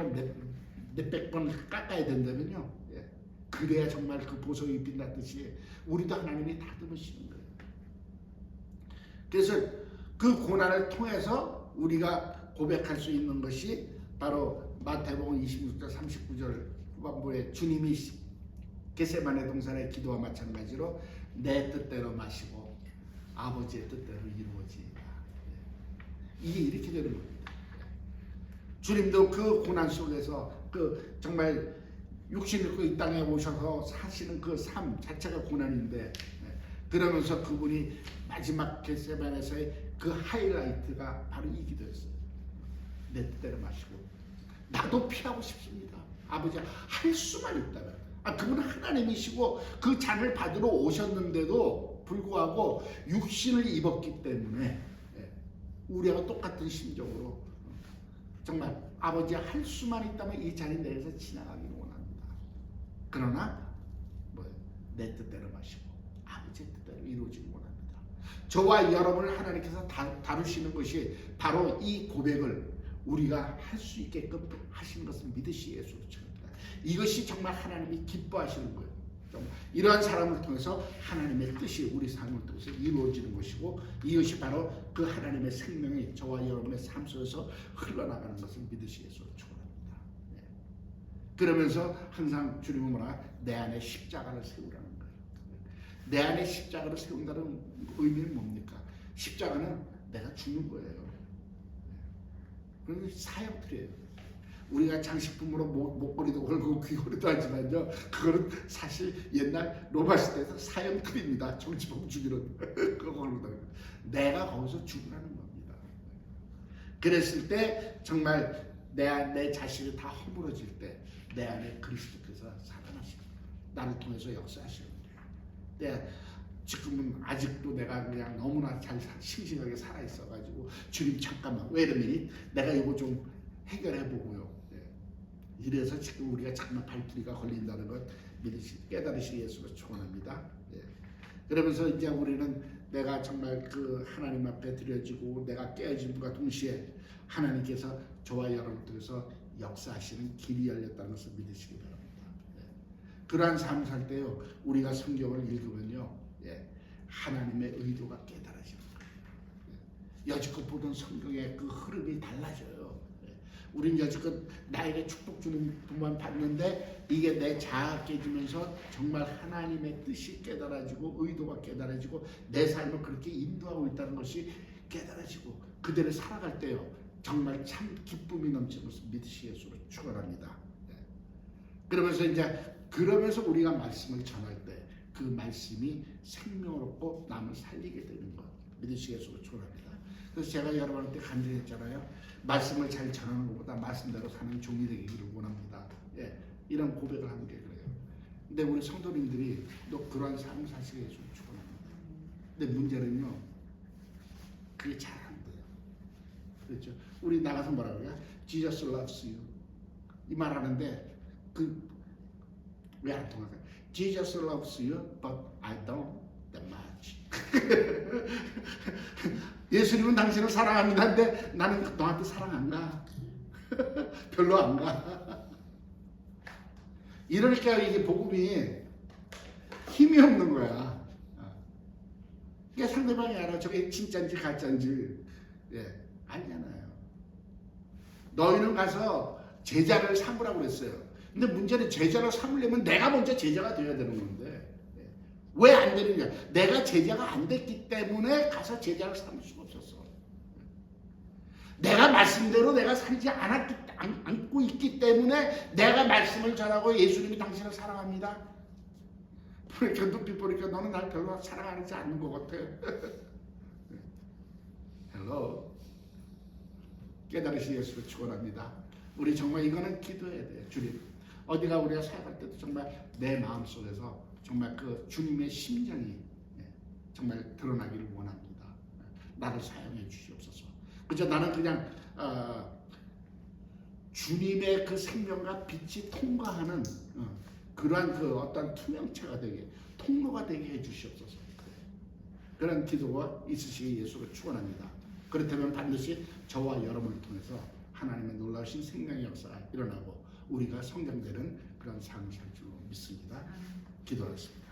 몇백 번 깎아야 된다면요. 그래야 정말 그 보석이 빛났듯이 우리도 하나님이 다듬으시는 거예요. 그래서 그 고난을 통해서 우리가 고백할 수 있는 것이 바로 마태복음 26절 39절 후반부에 주님이 겟세마네 동산의 기도와 마찬가지로 내 뜻대로 마시고 아버지의 뜻대로 이루어지리라. 이게 이렇게 되는 겁니다. 주님도 그 고난 속에서 그 정말 육신을 입고 이 땅에 오셔서 사시는 그 삶 자체가 고난인데 그러면서 그분이 마지막 겟세마네에서의 그 하이라이트가 바로 이 기도였어요. 내 뜻대로 마시고 나도 피하고 싶습니다. 아버지가 할 수만 있다면 그분은 하나님이시고 그 잔을 받으러 오셨는데도 불구하고 육신을 입었기 때문에 우리와 똑같은 심정으로 정말 아버지 할 수만 있다면 이 잔이 내에서 지나가기를 원합니다. 그러나 내 뜻대로 마시고 아버지의 뜻대로 이루어지기 원합니다. 저와 여러분을 하나님께서 다루시는 것이 바로 이 고백을 우리가 할 수 있게끔 하시는 것을 믿으시 예수로 칩니다. 이것이 정말 하나님이 기뻐하시는 거예요. 이러한 사람을 통해서 하나님의 뜻이 우리 삶을 통해서 이루어지는 것이고 이것이 바로 그 하나님의 생명이 저와 여러분의 삶 속에서 흘러나가는 것을 믿으시 예수로 축원합니다. 그러면서 항상 주님은 뭐라 내 안에 십자가를 세우라는 거예요. 내 안에 십자가를 세운다는 의미는 뭡니까? 십자가는 내가 죽는 거예요. 그건 사형틀이에요. 우리가 장식품으로 목걸이도 걸고 귀걸이도 하지만요, 그거는 사실 옛날 로마 시대에서 사형틀입니다. 정치범 죽이는 그거 걸고 다니는. 내가 거기서 죽으라는 겁니다. 그랬을 때 정말 내 자신이 다 허물어질 때 내 안에 그리스도께서 살아나시고 나를 통해서 역사하시는 거예요. 지금은 아직도 내가 그냥 너무나 잘 싱싱하게 살아있어가지고 주님 잠깐만 wait a minute 내가 이거 좀 해결해보고요. 이래서 지금 우리가 정말 발길이가 걸린다는 것 깨달으시 예수로 축원합니다. 그러면서 이제 우리는 내가 정말 그 하나님 앞에 드려지고 내가 깨어짐과 동시에 하나님께서 저와 여러분 통해서 역사하시는 길이 열렸다는 것을 믿으시기 바랍니다. 그러한 삶을 살 때요 우리가 성경을 읽으면요 하나님의 의도가 깨달아지는 거예요. 여지껏 보던 성경의 그 흐름이 달라져요. 우린 여지껏 나에게 축복 주는 분만 봤는데 이게 내 자아 깨지면서 정말 하나님의 뜻이 깨달아지고 의도가 깨달아지고 내 삶을 그렇게 인도하고 있다는 것이 깨달아지고 그대로 살아갈 때요 정말 참 기쁨이 넘치는 것을 믿으시 예수로 축원합니다. 그러면서 우리가 말씀을 전할 때 그 말씀이 생명을 얻고 남을 살리게 되는 것 믿으시 예수로 축원합니다. 그래서 제가 여러분한테 간증했잖아요. 말씀을 잘 전하는 것보다 말씀대로 사는 종이 되기를 원합니다. 이런 고백을 하는 게 그래요. 근데 우리 성도님들이 또 그러한 삶을 사시게 해주고 축원합니다. 근데 문제는요, 그게 잘 안 돼요. 그렇죠? 우리 나가서 뭐라 그래요? Jesus loves you. 이 말 하는데 왜 안 통할까요? Jesus loves you, but I don't that much. 예수님은 당신을 사랑합니다. 근데 나는 너한테 사랑 안 가. 별로 안 가. 이러니까 이게 복음이 힘이 없는 거야. 그러니까 상대방이 알아. 저게 진짜인지 가짜인지 알잖아요. 너희는 가서 제자를 삼으라고 그랬어요. 근데 문제는 제자를 삼으려면 내가 먼저 제자가 되어야 되는 건데 왜 안 되느냐? 내가 제자가 안 됐기 때문에 가서 제자를 삼을 수가 없었어. 내가 말씀대로 내가 살지 않고 있기 때문에 내가 말씀을 전하고 예수님이 당신을 사랑합니다. 그러니까 눈빛 보니까 너는 날 별로 사랑하지 않는 것 같아. 헬로. 깨달으시 예수를 축원합니다. 우리 정말 이거는 기도해야 돼요. 주님. 어디가 우리가 살아갈 때도 정말 내 마음속에서 정말 그 주님의 심정이 정말 드러나기를 원합니다. 나를 사용해 주시옵소서. 그저 나는 그냥 주님의 그 생명과 빛이 통과하는 그러한 그 어떤 투명체가 되게 통로가 되게 해 주시옵소서. 그런 기도가 있으시기 예수를 축원합니다. 그렇다면 반드시 저와 여러분을 통해서 하나님의 놀라우신 생명의 역사가 일어나고 우리가 성장되는 그런 삶을 살 줄로 믿습니다. 기도하겠습니다.